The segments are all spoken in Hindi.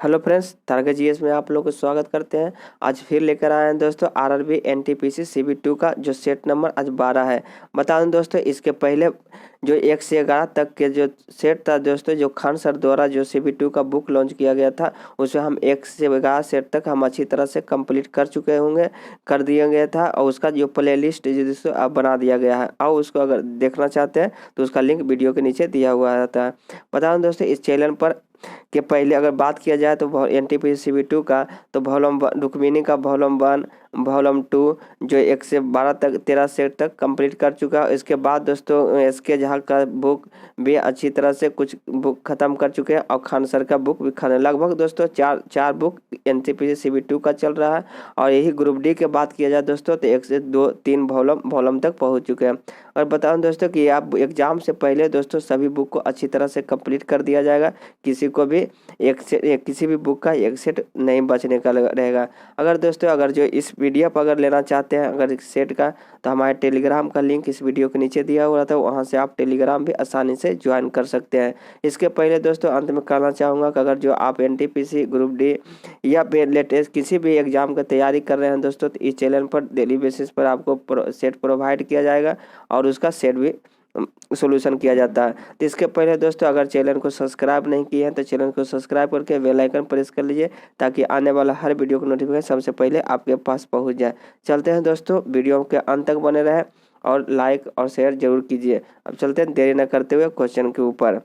हेलो फ्रेंड्स, तारगा जीएस में आप लोग को स्वागत करते हैं। आज फिर लेकर आए हैं दोस्तों आरआरबी एनटीपीसी CB2 का जो सेट नंबर आज 12 है। बता दूं दोस्तों, इसके पहले जो 1 से 11 तक के जो सेट था दोस्तों, जो खान सर द्वारा जो CB2 का बुक लॉन्च किया गया था, उसमें हम 1 से 11 सेट तक हम अच्छी तरह से कंप्लीट कर दिया गया था। और उसका जो प्ले लिस्ट दोस्तों अब बना दिया गया है। और उसको अगर देखना चाहते हैं तो उसका लिंक वीडियो के नीचे दिया हुआ रहता है। बता दूं दोस्तों, इस चैनल पर के पहले अगर बात किया जाए तो एनटीपीसी CB2 का तो रुक्मिणी का वॉल्यूम 1 वॉल्यूम 2 जो 1 से 12 तक 13 सेट तक कंप्लीट कर चुका है। इसके बाद दोस्तों SK झा का बुक भी अच्छी तरह से कुछ बुक खत्म कर चुके हैं। और खान सर का बुक भी खत्म, लगभग दोस्तों चार बुक एनटीपीसी CB2 का चल रहा है। और यही ग्रुप डी की बात किया जाए दोस्तों तो 1 से 2-3 वॉल्यूम तक पहुँच चुके हैं। और बताऊँ दोस्तों कि आप एग्जाम से पहले दोस्तों सभी बुक को अच्छी तरह से कंप्लीट कर दिया जाएगा। किसी को भी किसी भी बुक का एक सेट नहीं बचने का रहेगा। अगर जो इस PDF अगर लेना चाहते हैं अगर इस सेट का, तो हमारे टेलीग्राम का लिंक इस वीडियो के नीचे दिया हुआ था, वहां से आप टेलीग्राम भी आसानी से ज्वाइन कर सकते हैं। इसके पहले दोस्तों अंत में कहना चाहूँगा कि अगर जो आप एनटीपीसी ग्रुप डी या लेटेस्ट किसी भी एग्जाम का तैयारी कर रहे हैं दोस्तों, तो इस चैनल पर डेली बेसिस पर आपको सेट प्रोवाइड किया जाएगा और उसका सेट भी सोल्यूशन किया जाता है। तो इसके पहले दोस्तों अगर चैनल को सब्सक्राइब नहीं किए हैं तो चैनल को सब्सक्राइब करके बेल आइकन प्रेस कर लीजिए, ताकि आने वाला हर वीडियो का नोटिफिकेशन सबसे पहले आपके पास पहुंच जाए। चलते हैं दोस्तों, वीडियो के अंत तक बने रहे और लाइक और शेयर जरूर कीजिए। अब चलते हैं देरी न करते हुए क्वेश्चन के ऊपर।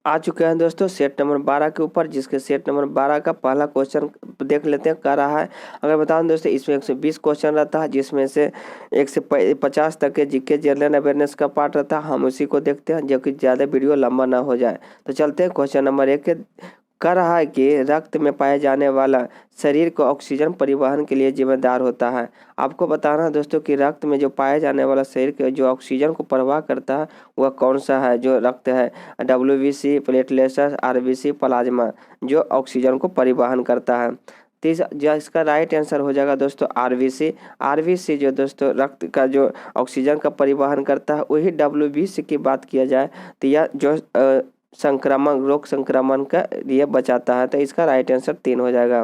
आ चुके हैं दोस्तों सेट नंबर 12 के ऊपर, जिसके सेट नंबर 12 का पहला क्वेश्चन देख लेते हैं क्या रहा है। अगर बताऊं दोस्तों, इसमें 120 क्वेश्चन रहता है, जिसमें से 1 से 50 तक के जीके जनरल अवेयरनेस का पार्ट रहता है। हम उसी को देखते हैं, जो कि ज़्यादा वीडियो लंबा ना हो जाए। तो चलते हैं क्वेश्चन नंबर 1 के। कह रहा है कि रक्त में पाया जाने वाला शरीर को ऑक्सीजन परिवहन के लिए जिम्मेदार होता है। आपको बताना है दोस्तों कि रक्त में जो पाया जाने वाला शरीर के जो ऑक्सीजन को प्रवाह करता है वह कौन सा है। जो रक्त है WBC, प्लेटलेट्स, RBC, प्लाज्मा, जो ऑक्सीजन को परिवहन करता है। जो इसका राइट आंसर हो जाएगा दोस्तों RBC जो दोस्तों रक्त का जो ऑक्सीजन का परिवहन करता है, वही WBC की बात किया जाए तो यह जो रोग संक्रमण का लिए बचाता है। तो इसका राइट आंसर 3 हो जाएगा।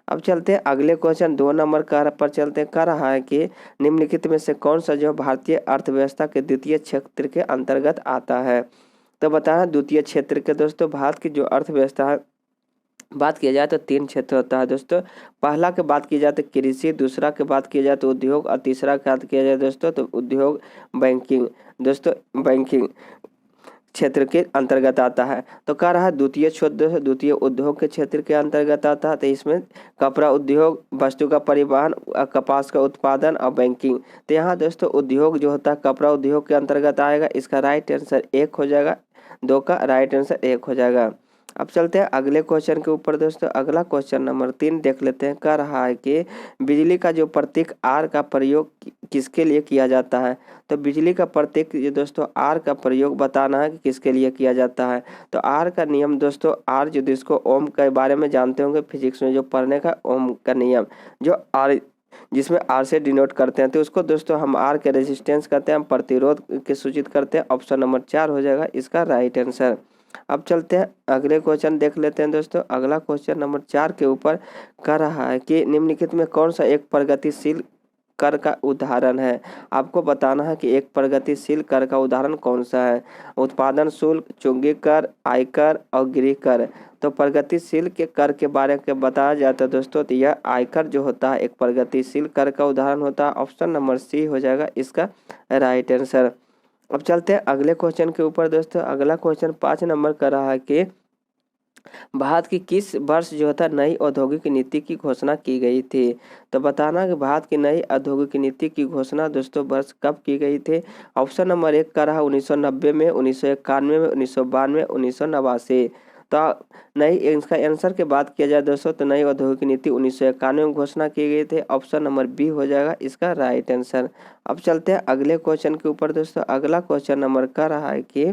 अब चलते हैं अगले क्वेश्चन 2 नंबर पर चलते हैं। कह रहा है कि निम्नलिखित में से कौन सा जो भारतीय अर्थव्यवस्था के द्वितीय क्षेत्र के अंतर्गत आता है। तो बताना द्वितीय क्षेत्र के दोस्तों भारत की जो अर्थव्यवस्था है, बात किया जाए तो 3 क्षेत्र होता है दोस्तों। पहला के बात की जाए तो कृषि, दूसरा के बात किया जाए तो उद्योग, और तीसरा के बात किया जाए दोस्तों तो उद्योग बैंकिंग बैंकिंग क्षेत्र के अंतर्गत आता है। तो कह रहा है द्वितीय उद्योग के क्षेत्र के अंतर्गत आता है। तो इसमें कपड़ा उद्योग, वस्तु का परिवहन, कपास का उत्पादन और बैंकिंग। तो यहाँ दोस्तों उद्योग जो होता है कपड़ा उद्योग के अंतर्गत आएगा। इसका राइट आंसर 1 हो जाएगा, 2 का राइट आंसर 1 हो जाएगा। अब चलते हैं अगले क्वेश्चन के ऊपर दोस्तों। अगला क्वेश्चन नंबर 3 देख लेते हैं। कह रहा है कि बिजली का जो प्रतीक R का प्रयोग किसके लिए किया जाता है। तो बिजली का प्रतीक जो दोस्तों R का प्रयोग बताना है कि किसके लिए किया जाता है। तो R का नियम दोस्तों, R जो जिसको ओम के बारे में जानते होंगे फिजिक्स में जो पढ़ने का, ओम का नियम जो R जिसमें R से डिनोट करते हैं, तो उसको दोस्तों हम R के रेजिस्टेंस कहते हैं, हम प्रतिरोध के सूचित करते हैं। ऑप्शन नंबर 4 हो जाएगा इसका राइट आंसर। अब चलते हैं अगले क्वेश्चन देख लेते हैं दोस्तों। अगला क्वेश्चन नंबर 4 के ऊपर कह रहा है कि निम्नलिखित में कौन सा एक प्रगतिशील कर का उदाहरण है। आपको बताना है कि एक प्रगतिशील कर का उदाहरण कौन सा है। उत्पादन शुल्क, चुंगी कर, आयकर और गृह कर। तो प्रगतिशील के कर के बारे में बताया जाता है दोस्तों, तो यह आयकर जो होता है एक प्रगतिशील कर का उदाहरण होता है। ऑप्शन नंबर C हो जाएगा इसका राइट आंसर। अब चलते हैं अगले क्वेश्चन के ऊपर दोस्तों। अगला क्वेश्चन 5 नंबर का रहा है कि भारत की किस वर्ष जो होता है नई औद्योगिक नीति की घोषणा की गई थी। तो बताना कि भारत की नई औद्योगिक नीति की घोषणा दोस्तों वर्ष कब की गई थी। ऑप्शन नंबर 1 का रहा 1990 में, 1991 में, 1992, 1989। तो नई इसका आंसर के बात किया जाए दोस्तों तो नई औद्योगिक नीति 1991 में घोषणा की गई थी। ऑप्शन नंबर B हो जाएगा इसका राइट आंसर। अब चलते हैं अगले क्वेश्चन के ऊपर दोस्तों। अगला क्वेश्चन नंबर का रहा है कि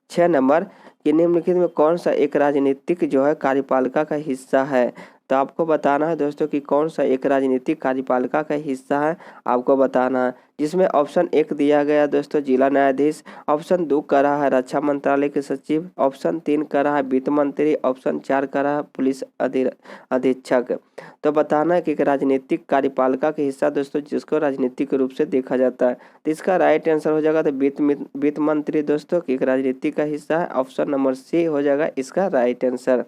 6 नंबर कि निम्नलिखित में कौन सा एक राजनीतिक जो है कार्यपालिका का हिस्सा है। तो आपको बताना है दोस्तों कि कौन सा एक राजनीतिक कार्यपालिका का हिस्सा है, आपको बताना है। जिसमें ऑप्शन 1 दिया गया दोस्तों जिला न्यायाधीश, ऑप्शन 2 कर रहा है रक्षा मंत्रालय के सचिव, ऑप्शन 3 कर रहा है वित्त मंत्री, ऑप्शन 4 कर रहा है पुलिस अधीक्षक। तो बताना है कि एक राजनीतिक कार्यपालिका के हिस्सा दोस्तों जिसको राजनीतिक रूप से देखा जाता है। तो इसका राइट आंसर हो जाएगा तो वित्त मंत्री दोस्तों की एक राजनीति का हिस्सा है। ऑप्शन नंबर सी हो जाएगा इसका राइट आंसर।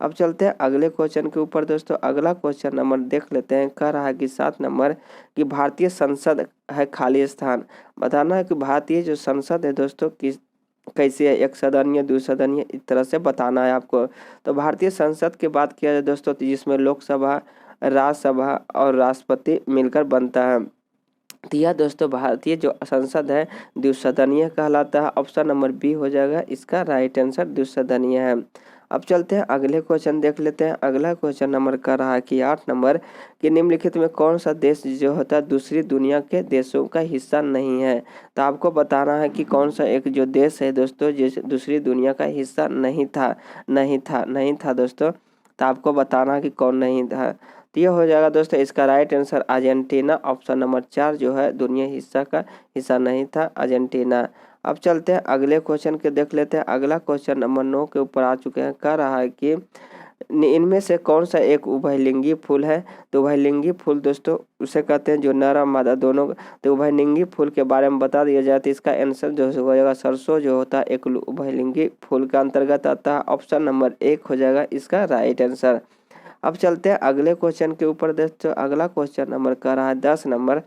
अब चलते हैं अगले क्वेश्चन के ऊपर दोस्तों। अगला क्वेश्चन नंबर देख लेते हैं। कह रहा है कि 7 नंबर कि भारतीय संसद है खाली स्थान। बताना है कि भारतीय जो संसद है दोस्तों किस कैसे है, एक सदनीय, द्विसदनीय, इस तरह से बताना है आपको। तो भारतीय संसद की बात किया जाए दोस्तों तो जिसमें लोकसभा, राज्यसभा और राष्ट्रपति मिलकर बनता है। तो यह दोस्तों भारतीय जो संसद है द्विसदनीय कहलाता है। ऑप्शन नंबर बी हो जाएगा इसका राइट आंसर, द्विसदनीय है। अब चलते हैं अगले क्वेश्चन देख लेते हैं। अगला क्वेश्चन नंबर कर रहा है कि 8 नंबर कि निम्नलिखित में कौन सा देश जो होता है दूसरी दुनिया के देशों का हिस्सा नहीं है। तो आपको बताना है कि कौन सा एक जो देश है दोस्तों जिस दूसरी दुनिया का हिस्सा नहीं था दोस्तों। तो आपको बताना है कि कौन नहीं था। तो यह हो जाएगा दोस्तों इसका right answer Argentina. Option number 4 जो है दुनिया हिस्सा का हिस्सा नहीं था, अर्जेंटीना। अब चलते हैं अगले क्वेश्चन के देख लेते हैं। अगला क्वेश्चन नंबर 9 के ऊपर आ चुके हैं। कह रहा है कि इनमें से कौन सा एक उभयलिंगी फूल है। तो उभयलिंगी फूल दोस्तों उसे कहते हैं जो नर और मादा दोनों। तो उभयलिंगी फूल के बारे में बता दिया जाए तो इसका आंसर जो हो जाएगा सरसों जो होता है एक उभयलिंगी फूल का अंतर्गत आता है। ऑप्शन नंबर 1 हो जाएगा इसका राइट आंसर। अब चलते हैं अगले क्वेश्चन के ऊर दोस्तों। अगला क्वेश्चन नंबर कह रहा है 10 नंबर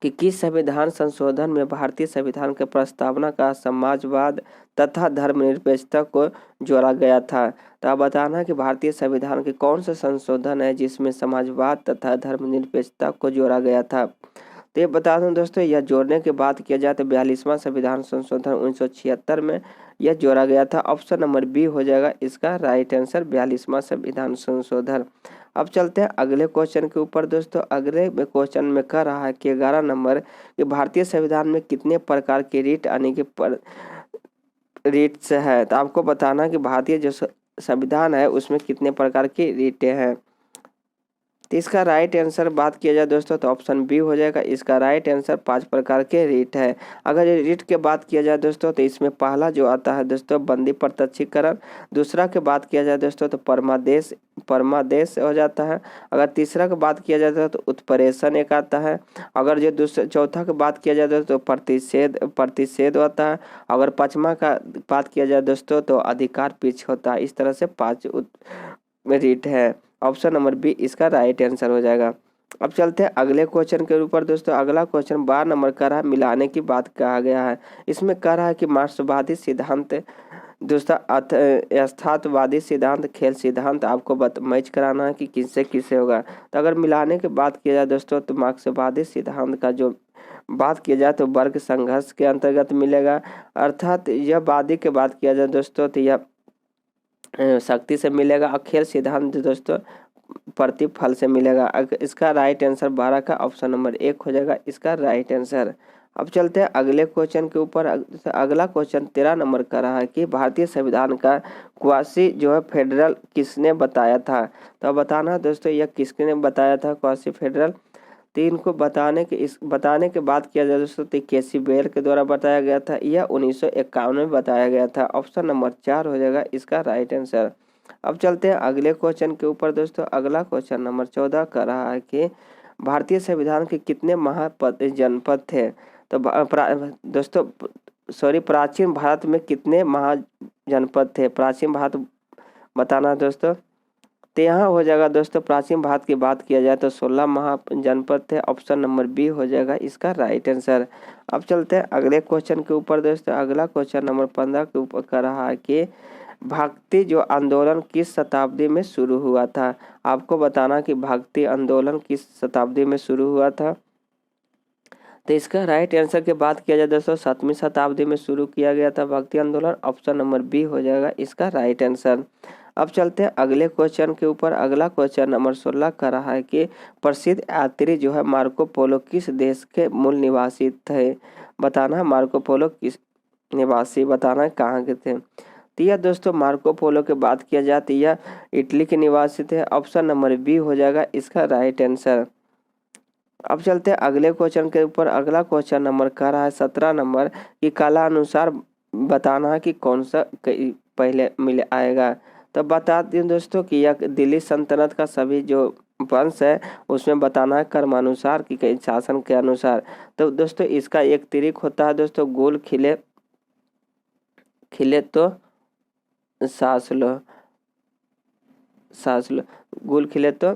कि किस संविधान संशोधन में भारतीय संविधान के प्रस्तावना का समाजवाद तथा धर्मनिरपेक्षता को जोड़ा गया था। तो आप बताना कि भारतीय संविधान के कौन सा संशोधन है जिसमें समाजवाद तथा धर्मनिरपेक्षता को जोड़ा गया था। तो ये बता दूं दोस्तों यह जोड़ने की बात किया जाए तो 42वां संविधान संशोधन 1976 में यह जोड़ा गया था। ऑप्शन नंबर बी हो जाएगा इसका राइट आंसर, 42वां संविधान संशोधन। अब चलते हैं अगले क्वेश्चन के ऊपर दोस्तों। अगले क्वेश्चन में कह रहा है कि 11 नंबर कि भारतीय संविधान में कितने प्रकार के रीट यानी कि रीट्स है। तो आपको बताना कि भारतीय जो संविधान है उसमें कितने प्रकार की रीटें हैं। तो इसका राइट आंसर बात किया जाए दोस्तों तो ऑप्शन बी हो जाएगा इसका राइट आंसर, 5 प्रकार के रीट है। अगर ये रीट के बात किया जाए दोस्तों तो इसमें पहला जो आता है दोस्तों बंदी प्रत्यक्षीकरण, दूसरा के बात किया जाए दोस्तों तो परमादेश हो जाता है। अगर तीसरा की बात किया जाता है तो उत्प्रेषण एक आता है। अगर जो चौथा की बात किया जाए तो प्रतिषेध होता है। अगर पांचवा का बात किया जाए दोस्तों तो अधिकार पीछ होता है। इस तरह से 5 रीट है। ऑप्शन नंबर बी इसका राइट आंसर हो जाएगा। अब चलते हैं अगले क्वेश्चन के ऊपर दोस्तों। अगला क्वेश्चन 12 नंबर का रहा है मिलाने की बात कहा गया है। इसमें कह रहा है कि मार्क्सवादी सिद्धांत, दूसरा यथार्थवादी सिद्धांत, खेल सिद्धांत आपको मैच कराना है कि किससे किससे होगा। तो अगर मिलाने की बात किया जाए दोस्तों तो मार्क्सवादी सिद्धांत का जो बात किया जाए तो वर्ग संघर्ष के अंतर्गत मिलेगा। अर्थात यह वादी की बात किया जाए दोस्तों तो यह शक्ति से मिलेगा। और खेल सिद्धांत दोस्तों प्रतिफल से मिलेगा। इसका राइट आंसर 12 का ऑप्शन नंबर 1 हो जाएगा इसका राइट आंसर। अब चलते हैं अगले क्वेश्चन के ऊपर। अगला क्वेश्चन 13 नंबर का रहा है कि भारतीय संविधान का क्वासी जो है फेडरल किसने बताया था। तो बताना दोस्तों यह किसने बताया था क्वासी फेडरल। तो इनको बताने के बाद किया जाए दोस्तों तो केसी बेल के द्वारा बताया गया था। यह 1951 में बताया गया था। ऑप्शन नंबर 4 हो जाएगा इसका राइट आंसर। अब चलते हैं अगले क्वेश्चन के ऊपर दोस्तों। अगला क्वेश्चन नंबर 14 का रहा है कि भारतीय संविधान के कितने जनपद थे। तो दोस्तों प्राचीन भारत में कितने महाजनपद थे। प्राचीन भारत बताना दोस्तों। तो यहाँ हो जाएगा दोस्तों प्राचीन भारत की बात किया जाए तो 16 महाजनपद थे। ऑप्शन नंबर बी हो जाएगा इसका राइट आंसर। अब चलते हैं अगले क्वेश्चन के ऊपर दोस्तों। अगला क्वेश्चन नंबर 15 के ऊपर कर रहा है कि भक्ति जो आंदोलन किस शताब्दी में शुरू हुआ था। आपको बताना कि भक्ति आंदोलन किस शताब्दी में शुरू हुआ था। तो इसका राइट आंसर के बात किया जाए दोस्तों 7वीं शताब्दी में शुरू किया गया था भक्ति आंदोलन। ऑप्शन नंबर बी हो जाएगा इसका राइट आंसर। अब चलते हैं अगले क्वेश्चन के ऊपर। अगला क्वेश्चन नंबर 16 का रहा है कि प्रसिद्ध यात्री जो है मार्को पोलो किस देश के मूल निवासी थे। बताना है मार्को पोलो किस निवासी, बताना है कहाँ के थे। तो यह दोस्तों मार्को पोलो के बात किया जाए तो यह इटली के निवासी थे। ऑप्शन नंबर बी हो जाएगा इसका राइट आंसर। अब चलते हैं अगले क्वेश्चन के ऊपर। अगला क्वेश्चन नंबर कह रहा है 17 नंबर की काला अनुसार बताना है कि कौन सा पहले मिल आएगा। तो बता दें दोस्तों कि यह दिल्ली सल्तनत का सभी जो वंश है उसमें बताना है क्रमानुसार कि शासन के अनुसार। तो दोस्तों इसका एक तरीक होता है दोस्तों, गोल खिले खिले तो सांस लो, सांस लो, गोल खिले तो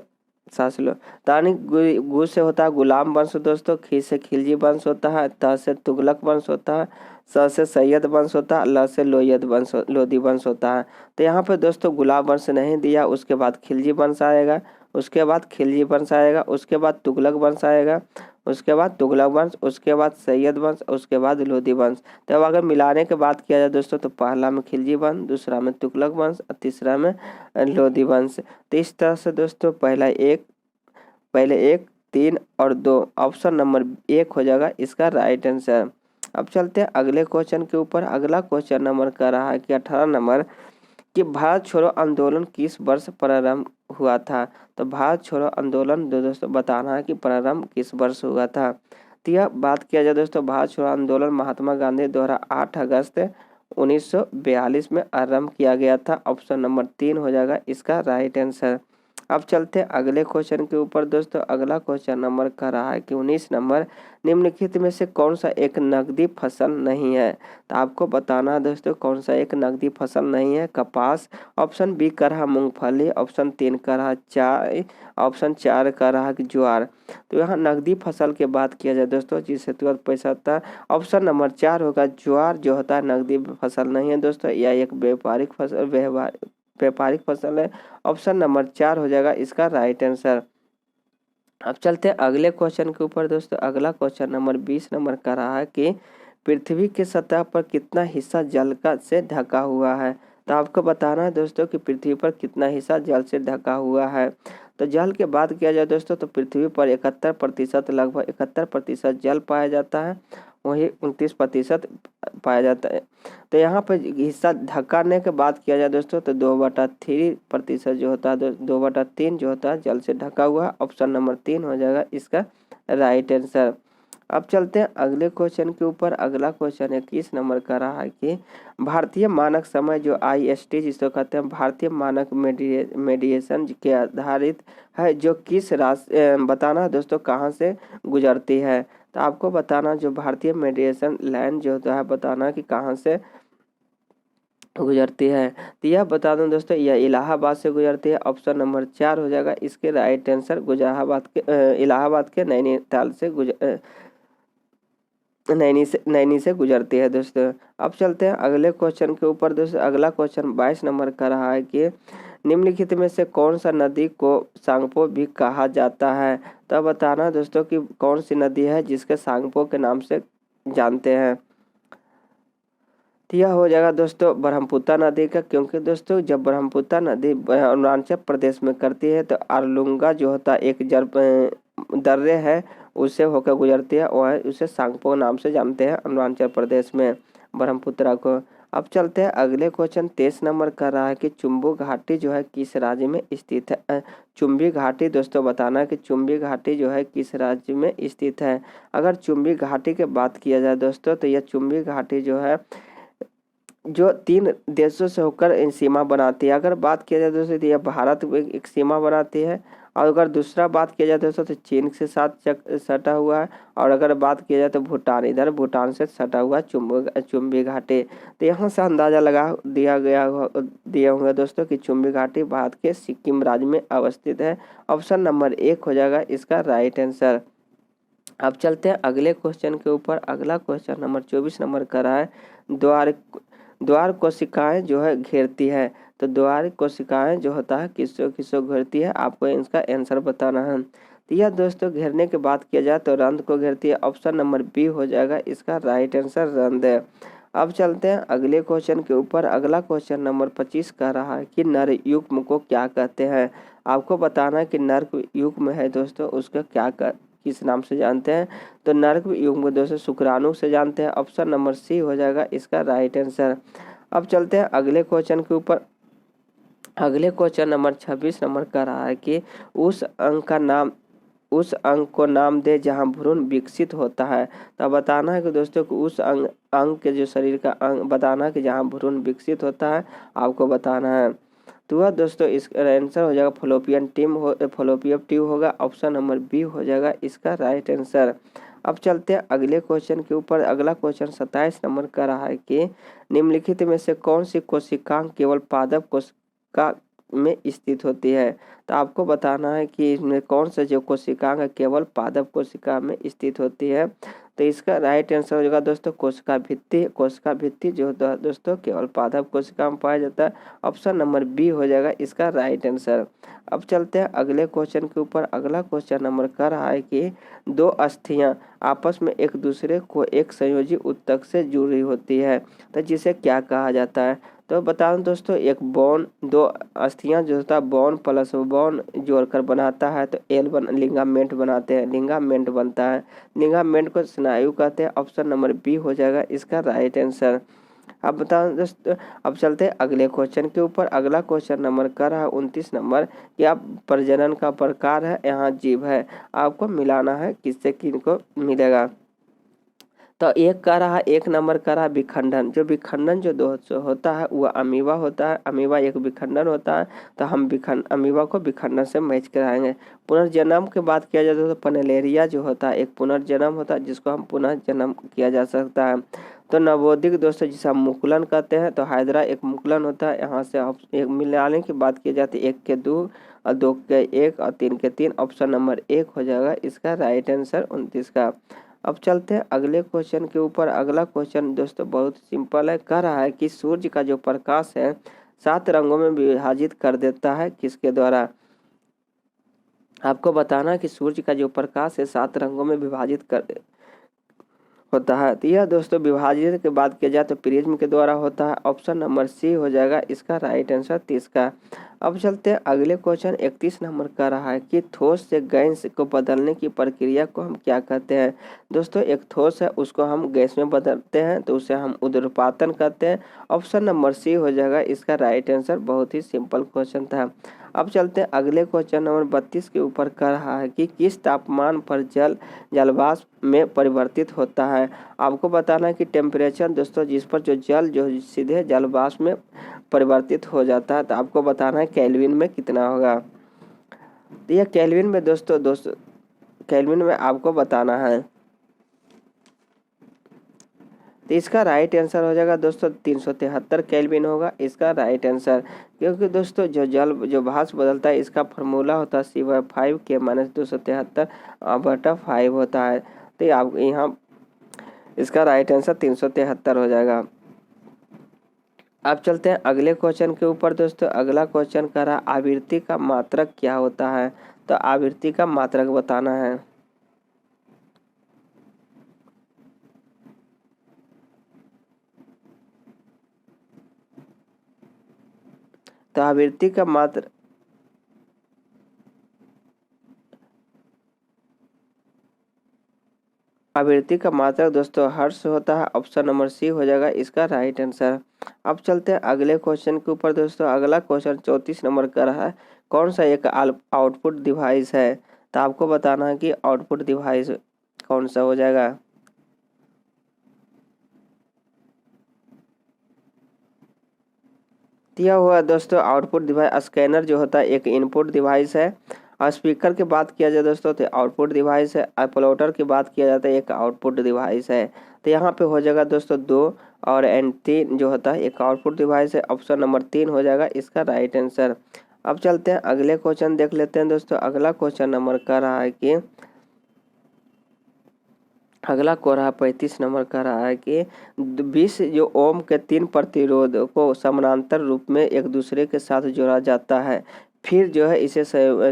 सांस लो। तानी गु से होता है गुलाम वंश दोस्तों, खी से खिलजी वंश होता है, त से तुगलक वंश होता है, स से सैयद वंश होता है, ल से लोधी वंश होता है। तो यहाँ पे दोस्तों गुलाम वंश नहीं दिया, उसके बाद खिलजी वंश आएगा, उसके बाद खिलजी वंश आएगा, उसके बाद तुगलक वंश आएगा, उसके बाद तुगलक वंश, उसके बाद सैयद वंश, उसके बाद लोधी वंश। तो अब अगर मिलाने के बात किया जाए दोस्तों तो पहला में खिलजी वंश, दूसरा में तुगलक वंश और तीसरा में लोधी वंश। तो इस तरह से दोस्तों पहले एक, 3 और 2 ऑप्शन नंबर 1 हो जाएगा इसका राइट आंसर। अब चलते हैं अगले क्वेश्चन के ऊपर। अगला क्वेश्चन नंबर कर रहा है कि 18 नंबर कि भारत छोड़ो आंदोलन किस वर्ष प्रारंभ हुआ था। तो भारत छोड़ो आंदोलन दोस्तों बताना है कि प्रारंभ किस वर्ष हुआ था। तो यह बात किया जाए दोस्तों, भारत छोड़ो आंदोलन महात्मा गांधी द्वारा 8 अगस्त 1942 में आरंभ किया गया था। ऑप्शन नंबर 3 हो जाएगा इसका राइट आंसर। अब चलते हैं अगले क्वेश्चन के ऊपर दोस्तों। अगला क्वेश्चन नंबर कह रहा है कि 19 नंबर निम्नलिखित में से कौन सा एक नकदी फसल नहीं है। तो आपको बताना है दोस्तों कौन सा एक नकदी फसल नहीं है। कपास, ऑप्शन बी कर रहा मूंगफली, ऑप्शन 3 कर रहा चाय, ऑप्शन 4 कर रहा ज्वार। तो यहाँ नकदी फसल की बात किया जाए दोस्तों जिससे तुरंत पैसा होता है, ऑप्शन नंबर 4 होगा ज्वार जो होता है नकदी फसल नहीं है दोस्तों, यह एक व्यापारिक फसल है। ऑप्शन नंबर 4 हो जाएगा इसका राइट आंसर। अब चलते हैं अगले क्वेश्चन के ऊपर दोस्तों। अगला क्वेश्चन नंबर 20 नंबर का रहा है कि पृथ्वी के सतह पर कितना हिस्सा जल का से ढका हुआ है। तो आपको बताना है दोस्तों कि पृथ्वी पर कितना हिस्सा जल से ढका हुआ है। तो जल के बात किया जाए दोस्तों तो पृथ्वी पर 71% लगभग 71% जल पाया जाता है, वही 29% पाया जाता है। तो यहाँ पर हिस्सा ढकाने के बात किया जाए दोस्तों तो 2/3% जो होता है 2/3 जो होता है जल से ढका हुआ। ऑप्शन नंबर 3 हो जाएगा इसका राइट आंसर। अब चलते हैं अगले क्वेश्चन के ऊपर। अगला क्वेश्चन 21 नंबर का रहा है कि भारतीय मानक समय जो IST जिसको कहते हैं भारतीय मानक मेडिएशन के आधारित है जो किस बताना दोस्तों कहाँ से गुजरती है। तो आपको बताना जो भारतीय मेडिएशन लाइन जो होता है बताना कि कहाँ से गुजरती है। तो यह बता दूं दोस्तों यह इलाहाबाद से गुजरती है। ऑप्शन नंबर 4 हो जाएगा इसके राइट आंसर। इलाहाबाद के नैनीताल से नैनी से गुजरती है दोस्तों। अब चलते हैं अगले क्वेश्चन के ऊपर दोस्तों। अगला क्वेश्चन 22 नंबर का रहा है कि निम्नलिखित में से कौन सा नदी को सांगपो भी कहा जाता है। तो बताना दोस्तों कि कौन सी नदी है जिसके सांगपो के नाम से जानते हैं। तो यह हो जाएगा दोस्तों ब्रह्मपुत्र नदी का, क्योंकि दोस्तों जब ब्रह्मपुत्र नदी अरुणाचल प्रदेश में करती है तो आरलुंगा जो होता है एक दर्रे है उससे होकर गुजरती है, वह उसे सांगपो नाम से जानते हैं अरुणाचल प्रदेश में ब्रह्मपुत्र को। अब चलते हैं अगले क्वेश्चन 23 नंबर कर रहा है कि चुम्बू घाटी जो है किस राज्य में स्थित है। चुम्बी घाटी दोस्तों बताना है कि चुम्बी घाटी जो है किस राज्य में स्थित है। अगर चुम्बी घाटी की बात किया जाए दोस्तों तो यह चुम्बी घाटी जो है जो 3 देशों से होकर सीमा बनाती है। अगर बात किया जाए दोस्तों तो यह भारत में एक सीमा बनाती है, और अगर दूसरा बात किया जाए दोस्तों तो चीन के साथ सटा हुआ है, और अगर बात किया जाए तो भूटान, इधर भूटान से सटा हुआ चुम्बी घाटी। तो यहाँ से अंदाजा लगा दिया होगा दोस्तों कि चुम्बी घाटी भारत के सिक्किम राज्य में अवस्थित है। ऑप्शन नंबर 1 हो जाएगा इसका राइट आंसर। अब चलते हैं अगले क्वेश्चन के ऊपर। अगला क्वेश्चन नंबर 24 नंबर का रहा है द्वार कोशिकाएं जो है घेरती है। तो द्वार कोशिकाएं जो होता है किसको घेरती है, आपको इसका आंसर बताना है। तो यह दोस्तों घेरने की बात किया जाए तो रंध्र को घेरती है। ऑप्शन नंबर बी हो जाएगा इसका राइट आंसर रंध्र है। अब चलते हैं अगले क्वेश्चन के ऊपर। अगला क्वेश्चन नंबर 25 का रहा है कि नर युग्म को क्या कहते हैं। आपको बताना है कि नर युग्म है दोस्तों उसका किस नाम से जानते हैं। तो नर्क युग्म दोस्तों शुक्राणु से जानते हैं। ऑप्शन नंबर सी हो जाएगा इसका राइट आंसर। अब चलते हैं अगले क्वेश्चन के ऊपर। अगले क्वेश्चन नंबर 26 नंबर का रहा है कि उस अंग को नाम दे जहाँ भ्रूण विकसित होता है। तो बताना है कि दोस्तों को उस अंग के जो शरीर का अंग बताना है कि जहाँ भ्रूण विकसित होता है आपको बताना है। तो वह दोस्तों इसका आंसर हो जाएगा फलोपियन ट्यूब होगा। ऑप्शन नंबर बी हो जाएगा इसका राइट आंसर। अब चलते हैं अगले क्वेश्चन के ऊपर। अगला क्वेश्चन 27 नंबर का रहा है कि निम्नलिखित में से कौन सी कोशिकांग केवल पादप कोशिका में स्थित होती है। तो आपको बताना है कि इसमें कौन सा जो कोशिकांग है केवल पादप कोशिका में स्थित होती है। तो इसका राइट आंसर हो जाएगा दोस्तों कोशिका भित्ति। कोशिका भित्ति जो होता है दोस्तों केवल पादप कोशिका में पाया जाता है। ऑप्शन नंबर बी हो जाएगा इसका राइट आंसर। अब चलते हैं अगले क्वेश्चन के ऊपर। अगला क्वेश्चन नंबर का रहा है कि दो अस्थियां आपस में एक दूसरे को एक संयोजी ऊतक से जुड़ी होती है तो जिसे क्या कहा जाता है। तो बता दूं दोस्तों एक बोन दो अस्थियां जो होता है बोन प्लस बोन जोड़कर बनाता है तो लिगामेंट बनाते हैं, लिगामेंट बनता है। लिगामेंट को स्नायु कहते हैं। ऑप्शन नंबर बी हो जाएगा इसका राइट आंसर। अब बता दोस्तों अब चलते हैं अगले क्वेश्चन के ऊपर। अगला क्वेश्चन नंबर का रहा 29 नंबर कि आप प्रजनन का प्रकार है, यहाँ जीव है, आपको मिलाना है किससे किनको मिलेगा। तो एक का रहा एक नंबर का रहा विखंडन। जो विखंडन जो दोस्तों होता है वह अमीबा होता है। अमीबा एक विखंडन होता है तो हम अमीबा को विखंडन से मैच कराएंगे। पुनर्जन्म की बात किया जाए तो पनेलेरिया जो होता है एक पुनर्जन्म होता है जिसको हम पुनर्जन्म किया जा सकता है। तो नवोदित दोस्तों जिसे हम मुकुलन कहते हैं तो हाइड्रा एक मुकुलन होता है। यहाँ से एक मिलाने की बात की जाती है 1 के 2 और 2 के 1 और 3 के 3। ऑप्शन नंबर 1 हो जाएगा इसका राइट आंसर 29 का। अब चलते हैं अगले क्वेश्चन के ऊपर। अगला क्वेश्चन दोस्तों बहुत सिंपल है। कह रहा है कि सूर्य का जो प्रकाश है 7 रंगों में विभाजित कर देता है किसके द्वारा। आपको बताना है कि सूर्य का जो प्रकाश है 7 रंगों में विभाजित कर होता है। तो यह दोस्तों विभाजित की बात किया जाए तो प्रिज्म के द्वारा होता है। ऑप्शन नंबर सी हो जाएगा इसका राइट आंसर 30 का। अब चलते हैं अगले क्वेश्चन 31 नंबर का रहा है कि ठोस से गैस को बदलने की प्रक्रिया को हम क्या कहते हैं। दोस्तों एक ठोस है उसको हम गैस में बदलते हैं तो उसे हम उर्ध्वपातन कहते हैं। ऑप्शन नंबर सी हो जाएगा इसका राइट आंसर। बहुत ही सिंपल क्वेश्चन था। अब चलते हैं अगले क्वेश्चन नंबर 32 के ऊपर कर रहा है कि किस तापमान पर जलवाष्प में परिवर्तित होता है। आपको बताना है कि टेम्परेचर दोस्तों जिस पर जो जल जो सीधे जलवाष्प में परिवर्तित हो जाता है तो आपको बताना है केल्विन में कितना होगा। तो यह केल्विन में दोस्तों केल्विन में आपको बताना है। तो इसका राइट आंसर हो जाएगा दोस्तों 373 केल्विन होगा इसका राइट आंसर। क्योंकि दोस्तों जो भाप बदलता है इसका फार्मूला होता है C/5 के -273/5 होता है। तो आप यहाँ इसका राइट आंसर 373 हो जाएगा। अब चलते हैं अगले क्वेश्चन के ऊपर दोस्तों। अगला क्वेश्चन कह रहा आवृत्ति का मात्रक क्या होता है। तो आवृत्ति का मात्रक बताना है। तो आवृत्ति का मात्रक दोस्तों हर्ट्ज होता है। ऑप्शन नंबर सी हो जाएगा इसका राइट आंसर। अब चलते हैं अगले क्वेश्चन के ऊपर दोस्तों। अगला क्वेश्चन 34 नंबर का रहा है कौन सा एक आउटपुट डिवाइस है। तो आपको बताना है कि आउटपुट डिवाइस कौन सा हो जाएगा। दिया हुआ दोस्तों आउटपुट डिवाइस स्कैनर जो होता है एक इनपुट डिवाइस है। और स्पीकर की बात किया जाए दोस्तों तो आउटपुट डिवाइस है। अपलोडर की बात किया जाता है एक आउटपुट डिवाइस है। तो यहाँ पे हो जाएगा दोस्तों 2 और N3 जो होता है एक आउटपुट डिवाइस है। ऑप्शन नंबर 3 हो जाएगा इसका राइट आंसर। अब चलते हैं अगले क्वेश्चन देख लेते हैं दोस्तों। अगला क्वेश्चन नंबर का रहा है कि अगला को रहा 35 नंबर का रहा है कि 20 जो ओम के 3 प्रतिरोध को समानांतर रूप में एक दूसरे के साथ जोड़ा जाता है। फिर जो है इसे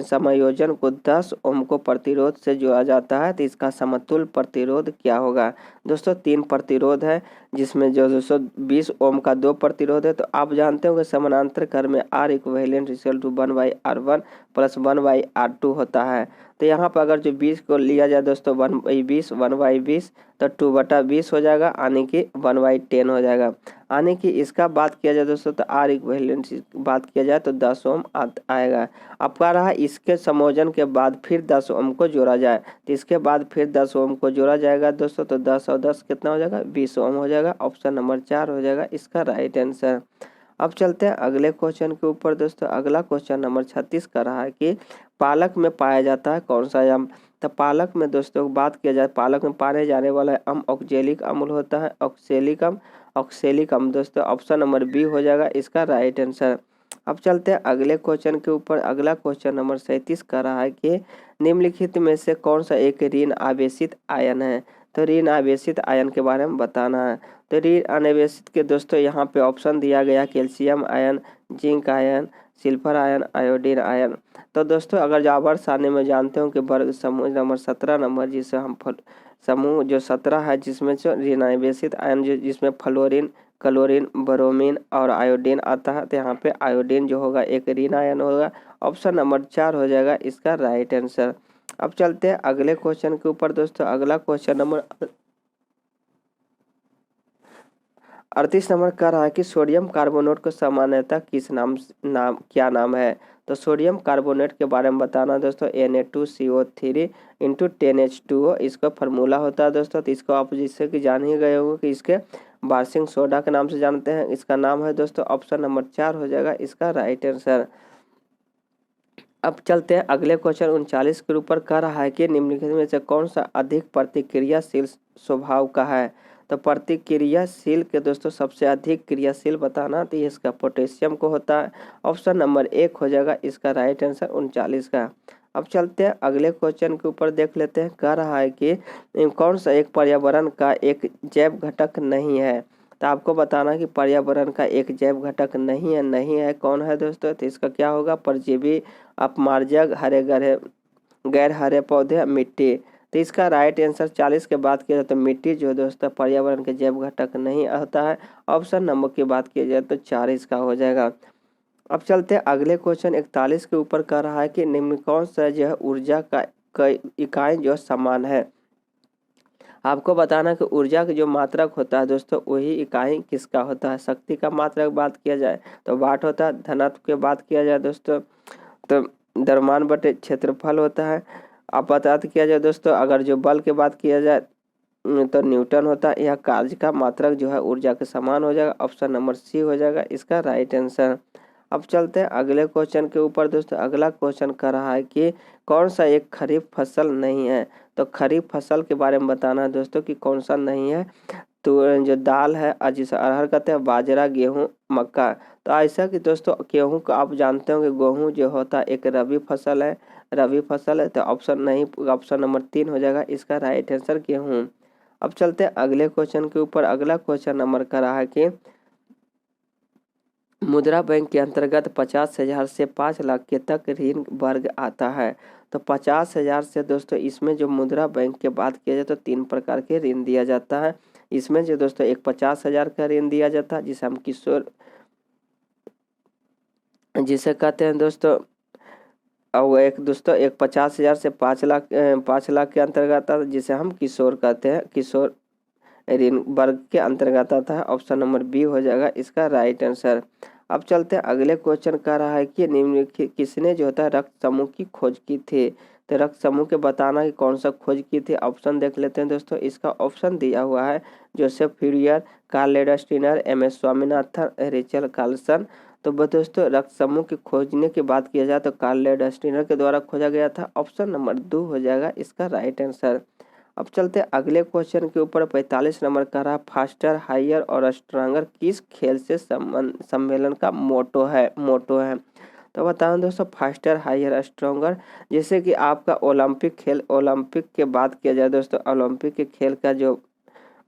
समायोजन को 10 ओम को प्रतिरोध से जोड़ा जाता है। तो इसका समतुल्य प्रतिरोध क्या होगा। दोस्तों 3 प्रतिरोध है, जिसमें जो दोस्तों 20 ओम का 2 प्रतिरोध है। तो आप जानते हो कि समानांतर कर में R equivalent equal to 1/R1 plus 1/R2 होता है। तो यहाँ पर अगर जो 20 को लिया जाए दोस्तों 1/20 तो 2/20 हो जाएगा, यानी कि 1/10 हो जाएगा। यानी कि इसका बात किया जाए दोस्तों तो R इक्विवेलेंट बात किया जाए तो 10 ओम आएगा। अब कह रहा है इसके संयोजन के बाद फिर 10 ओम को जोड़ा जाए, तो इसके बाद फिर 10 ओम को जोड़ा जाएगा दोस्तों, तो 10 और 10 कितना हो जाएगा, 20 ओम हो जाएगा। ऑप्शन नंबर 4 हो जाएगा इसका राइट आंसर। अब चलते हैं अगले क्वेश्चन के ऊपर दोस्तों। अगला क्वेश्चन नंबर 36 कर रहा है कि पालक में पाया जाता है कौन सा आम। तो पालक में दोस्तों बात किया जाए, पालक में पाने जाने वाला आम ऑक्जेलिक अम्ल होता है, ऑक्सेलिक अम्ल दोस्तों, ऑप्शन नंबर बी हो जाएगा इसका राइट आंसर। अब चलते हैं अगले क्वेश्चन के ऊपर। अगला क्वेश्चन नंबर 37 कर रहा है कि निम्नलिखित में से कौन सा एक ऋण आवेशित आयन है। तो ऋण आवेशित आयन के बारे में बताना है। तो ऋण आवेशित के दोस्तों यहाँ पे ऑप्शन दिया गया calcium ion, zinc ion, सिल्फर ion, iodine ion. तो दोस्तों अगर जो आवर्त सारणी में जानते हो कि वर्ग समूह नंबर 17 नंबर, जिसे हम समूह जो 17 है, जिसमें जो ऋण आवेशित आयन जिसमें फ्लोरीन, क्लोरीन, ब्रोमीन और आयोडीन आता है। तो यहाँ पे आयोडीन जो होगा एक ऋण आयन होगा। ऑप्शन नंबर 4 हो जाएगा इसका राइट आंसर। अब चलते हैं अगले क्वेश्चन के ऊपर दोस्तों। अगला क्वेश्चन नंबर 38 नंबर कह रहा है कि सोडियम कार्बोनेट को सामान्यतः किस क्या नाम है। तो सोडियम कार्बोनेट के बारे में बताना दोस्तों, Na2CO3 इंटू 10H2O इसका फार्मूला होता है दोस्तों। तो इसको आप जिससे कि जान ही गए होंगे कि इसके बार्सिंग सोडा के नाम से जानते हैं। इसका नाम है दोस्तों, ऑप्शन नंबर 4 हो जाएगा इसका राइट आंसर। अब चलते हैं अगले क्वेश्चन 39 के ऊपर कह रहा है कि निम्नलिखित में से कौन सा अधिक प्रतिक्रियाशील स्वभाव का है। तो प्रतिक्रियाशील के दोस्तों सबसे अधिक क्रियाशील बताना, तो इसका पोटेशियम को होता है। ऑप्शन नंबर 1 हो जाएगा इसका राइट आंसर 39 का। अब चलते हैं अगले क्वेश्चन के ऊपर देख लेते हैं। कह रहा है कि कौन सा एक पर्यावरण का एक जैव घटक नहीं है। तो आपको बताना कि पर्यावरण का एक जैव घटक नहीं है कौन है दोस्तों। तो इसका क्या होगा, परजीवी, अपमार्जक, हरे गैर हरे पौधे, मिट्टी। तो इसका राइट आंसर 40 के बात किया जाए तो मिट्टी जो दोस्तों पर्यावरण के जैव घटक नहीं होता है। ऑप्शन नंबर की बात की जाए तो 40 का हो जाएगा। अब चलते हैं अगले क्वेश्चन 41 के ऊपर कह रहा है कि निम्न कौन सा जो है ऊर्जा का इकाई जो समान है। आपको बताना कि ऊर्जा का जो मात्रक होता है दोस्तों वही इकाई किसका होता है। शक्ति का मात्रक बात किया जाए तो वाट होता है। धनत्व की बात किया जाए दोस्तों तो द्रव्यमान बटे क्षेत्रफल होता है। आपातत किया जाए दोस्तों अगर जो बल की बात किया जाए तो न्यूटन होता है। यह कार्य का मात्रक जो है ऊर्जा के समान हो जाएगा। ऑप्शन नंबर सी हो जाएगा इसका राइट आंसर। अब चलते हैं अगले क्वेश्चन के ऊपर दोस्तों। अगला क्वेश्चन कर रहा है कि कौन सा एक खरीफ फसल नहीं है। तो खरीफ फसल के बारे में बताना है दोस्तों कि कौन सा नहीं है। तो जो दाल है जिसे अरहर कहते हैं, बाजरा, गेहूं, मक्का। तो ऐसा कि दोस्तों गेहूं को आप जानते होंगे, गेहूं जो होता है एक रबी फसल है, तो ऑप्शन नंबर 3 हो जाएगा इसका राइट आंसर गेहूं। अब चलते हैं अगले क्वेश्चन के ऊपर। अगला क्वेश्चन नंबर कर रहा है कि मुद्रा बैंक के अंतर्गत 50,000 से 5 लाख के तक ऋण वर्ग आता है। तो 50,000 से दोस्तों इसमें जो मुद्रा बैंक के बात किया जाए तो 3 प्रकार के ऋण दिया जाता है। इसमें जो दोस्तों एक 50,000 का ऋण दिया जाता है जिसे हम किशोर जिसे कहते हैं दोस्तों, और एक दोस्तों एक 50,000 से 5 लाख के अंतर्गत आता है जिसे हम किशोर कहते हैं, किशोर ऋण वर्ग के अंतर्गत आता है। ऑप्शन नंबर बी हो जाएगा इसका राइट आंसर। अब चलते हैं अगले क्वेश्चन कह रहा है कि निम्नलिखित किसने जो होता है रक्त समूह की खोज की थी। तो रक्त समूह के बताना कि कौन सा खोज की थी। ऑप्शन देख लेते हैं दोस्तों। इसका ऑप्शन दिया हुआ है Joseph Fourier, Karl Landsteiner, MS Swaminathan, Rachel Carlson. तो दोस्तों रक्त समूह की खोजने की बात किया जाए तो कार्ल लेडस्टीनर के द्वारा खोजा गया था। ऑप्शन नंबर 2 हो जाएगा इसका राइट आंसर। अब चलते अगले क्वेश्चन के ऊपर। 45 नंबर का रहा फास्टर, हायर और स्ट्रांगर किस खेल से सम्मेलन का मोटो है। तो बताओ दोस्तों फास्टर, हायर, स्ट्रांगर, जैसे कि आपका ओलंपिक के बात किया जाए दोस्तों, ओलंपिक के खेल का जो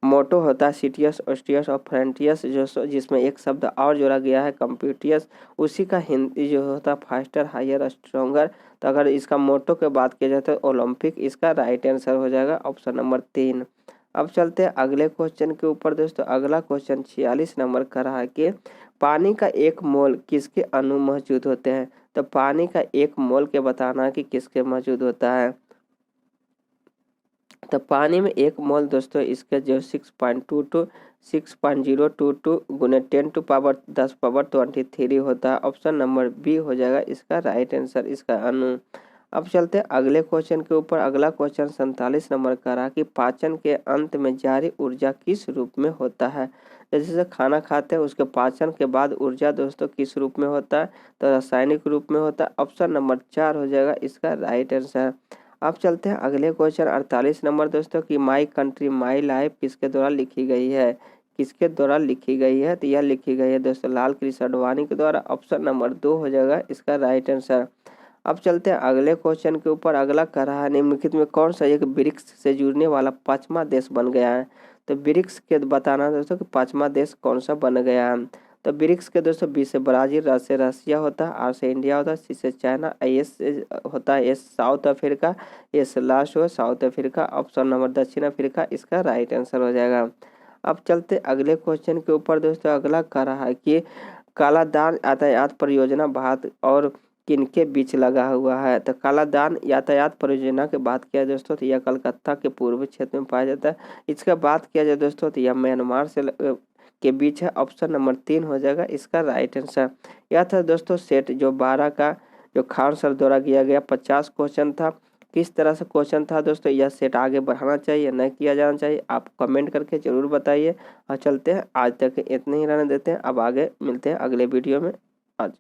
मोटो होता है सिटियस, ऑस्टियस और फ्रंटियस, जो जिसमें एक शब्द और जोड़ा गया है कंप्यूटियस, उसी का हिंदी जो होता है फास्टर, हायर, स्ट्रांगर। तो अगर इसका मोटो के बात किया जाए तो ओलंपिक इसका राइट आंसर हो जाएगा ऑप्शन नंबर 3। अब चलते हैं अगले क्वेश्चन के ऊपर दोस्तों। अगला क्वेश्चन 46 नंबर का रहा है कि पानी का 1 मोल किसके अणु मौजूद होते हैं। तो पानी का 1 मोल के बताना कि किसके मौजूद होता है। तो पानी में 1 मोल दोस्तों इसके जो 6.022 गुने 10⁻23 होता है। ऑप्शन नंबर बी हो जाएगा इसका राइट आंसर, इसका अणु। अब चलते हैं अगले क्वेश्चन के ऊपर। अगला क्वेश्चन 47 नंबर का रहा कि पाचन के अंत में जारी ऊर्जा किस रूप में होता है। जैसे खाना खाते हैं उसके पाचन के बाद ऊर्जा दोस्तों किस रूप में होता है। तो रासायनिक रूप में होता है। ऑप्शन नंबर 4 हो जाएगा इसका राइट आंसर। अब चलते हैं अगले क्वेश्चन 48 नंबर दोस्तों कि माई कंट्री माई लाइफ किसके द्वारा लिखी गई है। किसके द्वारा लिखी गई है। तो यह लिखी गई है दोस्तों लाल कृष्ण आडवाणी के द्वारा। ऑप्शन नंबर 2 हो जाएगा इसका राइट आंसर। अब चलते हैं अगले क्वेश्चन के ऊपर। अगला कह रहा है निम्नलिखित में कौन सा एक ब्रिक्स से जुड़ने वाला 5वां देश बन गया है। तो ब्रिक्स के बताना दोस्तों कि 5वां देश कौन सा बन गया है। तो ब्रिक्स के दोस्तों बी से ब्राजील, र से रसिया होता है, आर से इंडिया होता है, सी से चाइना, एस से होता है S south Africa, S last हो साउथ अफ्रीका। ऑप्शन नंबर दक्षिण अफ्रीका इसका राइट आंसर हो जाएगा। अब चलते अगले क्वेश्चन के ऊपर दोस्तों। अगला कह रहा है कि कालादान यातायात परियोजना भारत और किनके बीच लगा हुआ है। तो कालादान यातायात परियोजना की बात किया जाए दोस्तों तो यह कलकत्ता के पूर्वी क्षेत्र में पाया जाता है। इसका बात किया जाए दोस्तों तो यह म्यांमार से के बीच है। ऑप्शन नंबर 3 हो जाएगा इसका राइट आंसर। यह था दोस्तों सेट जो 12 का जो खान सर द्वारा किया गया 50 क्वेश्चन था। किस तरह से क्वेश्चन था दोस्तों, यह सेट आगे बढ़ाना चाहिए नहीं किया जाना चाहिए, आप कमेंट करके जरूर बताइए। और चलते हैं आज तक इतने ही रहने देते हैं। अब आगे मिलते हैं अगले वीडियो में। आज